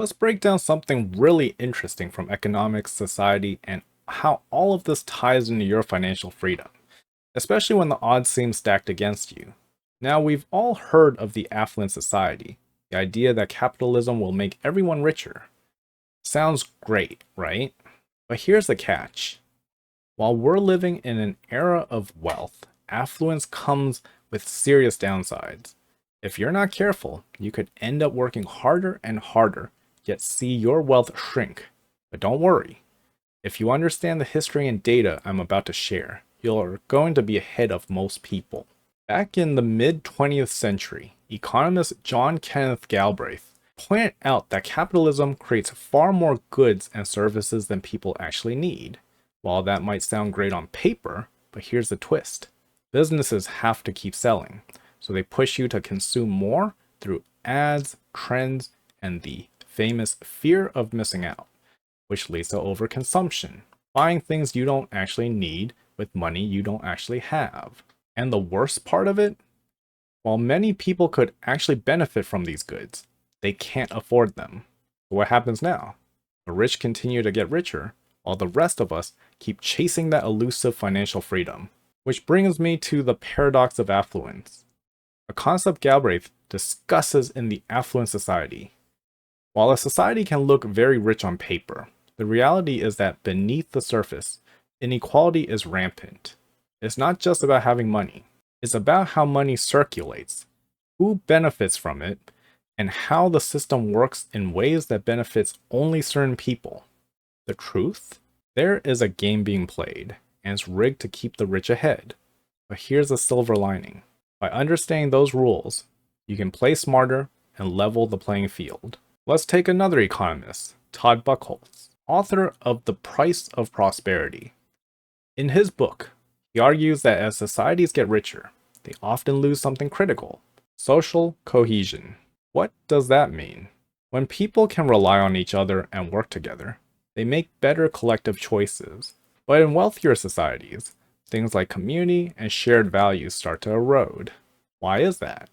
Let's break down something really interesting from economics, society, and how all of this ties into your financial freedom, especially when the odds seem stacked against you. Now, we've all heard of the affluent society, the idea that capitalism will make everyone richer. Sounds great, right? But here's the catch. While we're living in an era of wealth, affluence comes with serious downsides. If you're not careful, you could end up working harder and harder, yet see your wealth shrink. But don't worry. If you understand the history and data I'm about to share, you're going to be ahead of most people. Back in the mid 20th century, economist John Kenneth Galbraith pointed out that capitalism creates far more goods and services than people actually need. While that might sound great on paper, but here's the twist. Businesses have to keep selling, so they push you to consume more through ads, trends, and the famous fear of missing out, which leads to overconsumption, buying things you don't actually need with money you don't actually have. And the worst part of it? While many people could actually benefit from these goods, they can't afford them. So what happens now? The rich continue to get richer, while the rest of us keep chasing that elusive financial freedom. Which brings me to the paradox of affluence, a concept Galbraith discusses in The Affluent Society. While a society can look very rich on paper, the reality is that beneath the surface, inequality is rampant. It's not just about having money, it's about how money circulates, who benefits from it, and how the system works in ways that benefits only certain people. The truth? There is a game being played, and it's rigged to keep the rich ahead. But here's a silver lining. By understanding those rules, you can play smarter and level the playing field. Let's take another economist, Todd Buchholz, author of The Price of Prosperity. In his book, he argues that as societies get richer, they often lose something critical: social cohesion. What does that mean? When people can rely on each other and work together, they make better collective choices. But in wealthier societies, things like community and shared values start to erode. Why is that?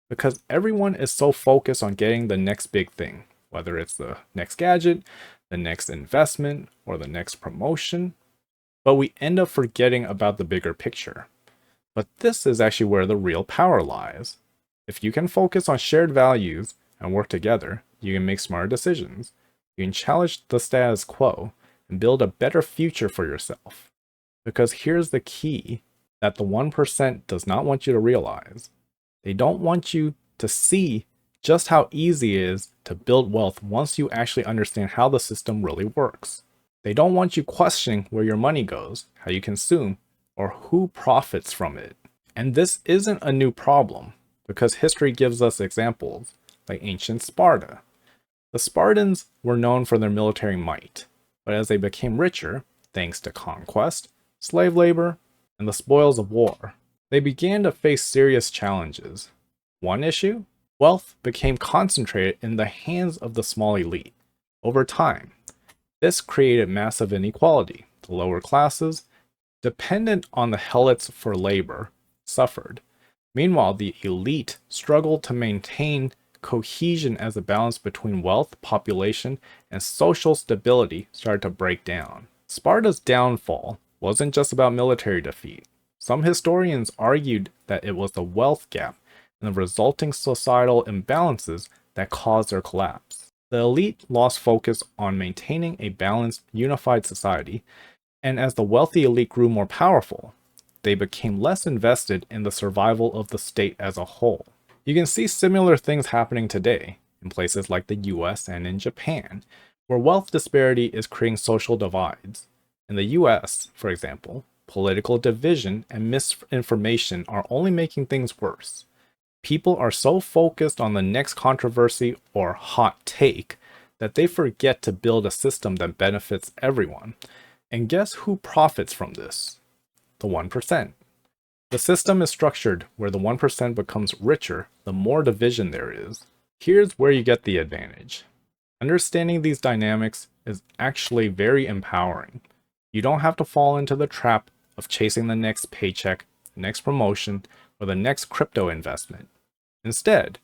Because everyone is so focused on getting the next big thing, whether it's the next gadget, the next investment, or the next promotion. But we end up forgetting about the bigger picture. But this is actually where the real power lies. If you can focus on shared values and work together, you can make smarter decisions. You can challenge the status quo and build a better future for yourself. Because here's the key that the 1% does not want you to realize. They don't want you to see just how easy it is to build wealth once you actually understand how the system really works. They don't want you questioning where your money goes, how you consume, or who profits from it. And this isn't a new problem, because history gives us examples, like ancient Sparta. The Spartans were known for their military might, but as they became richer, thanks to conquest, slave labor, and the spoils of war, they began to face serious challenges. One issue? Wealth became concentrated in the hands of the small elite. Over time, this created massive inequality. The lower classes, dependent on the helots for labor, suffered. Meanwhile, the elite struggled to maintain cohesion as the balance between wealth, population, and social stability started to break down. Sparta's downfall wasn't just about military defeat. Some historians argued that it was the wealth gap and the resulting societal imbalances that caused their collapse. The elite lost focus on maintaining a balanced, unified society, and as the wealthy elite grew more powerful, they became less invested in the survival of the state as a whole. You can see similar things happening today in places like the US and in Japan, where wealth disparity is creating social divides. In the US, for example, political division and misinformation are only making things worse. People are so focused on the next controversy or hot take that they forget to build a system that benefits everyone. And guess who profits from this? The 1%. The system is structured where the 1% becomes richer the more division there is. Here's where you get the advantage. Understanding these dynamics is actually very empowering. You don't have to fall into the trap of chasing the next paycheck, the next promotion, or the next crypto investment. Instead,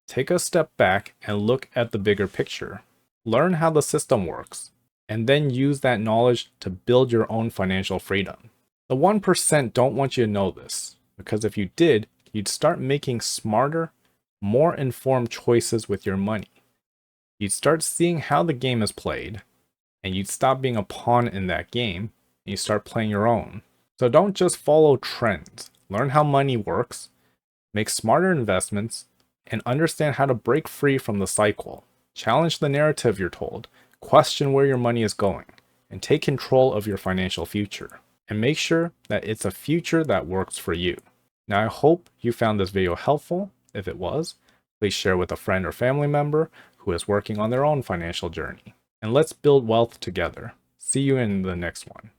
take a step back and look at the bigger picture. Learn how the system works, and then use that knowledge to build your own financial freedom. The 1% don't want you to know this, because if you did, you'd start making smarter, more informed choices with your money. You'd start seeing how the game is played, and you'd stop being a pawn in that game, and you start playing your own. So don't just follow trends. Learn how money works, make smarter investments, and understand how to break free from the cycle. Challenge the narrative you're told, question where your money is going, and take control of your financial future. And make sure that it's a future that works for you. Now, I hope you found this video helpful. If it was, please share with a friend or family member who is working on their own financial journey. And let's build wealth together. See you in the next one.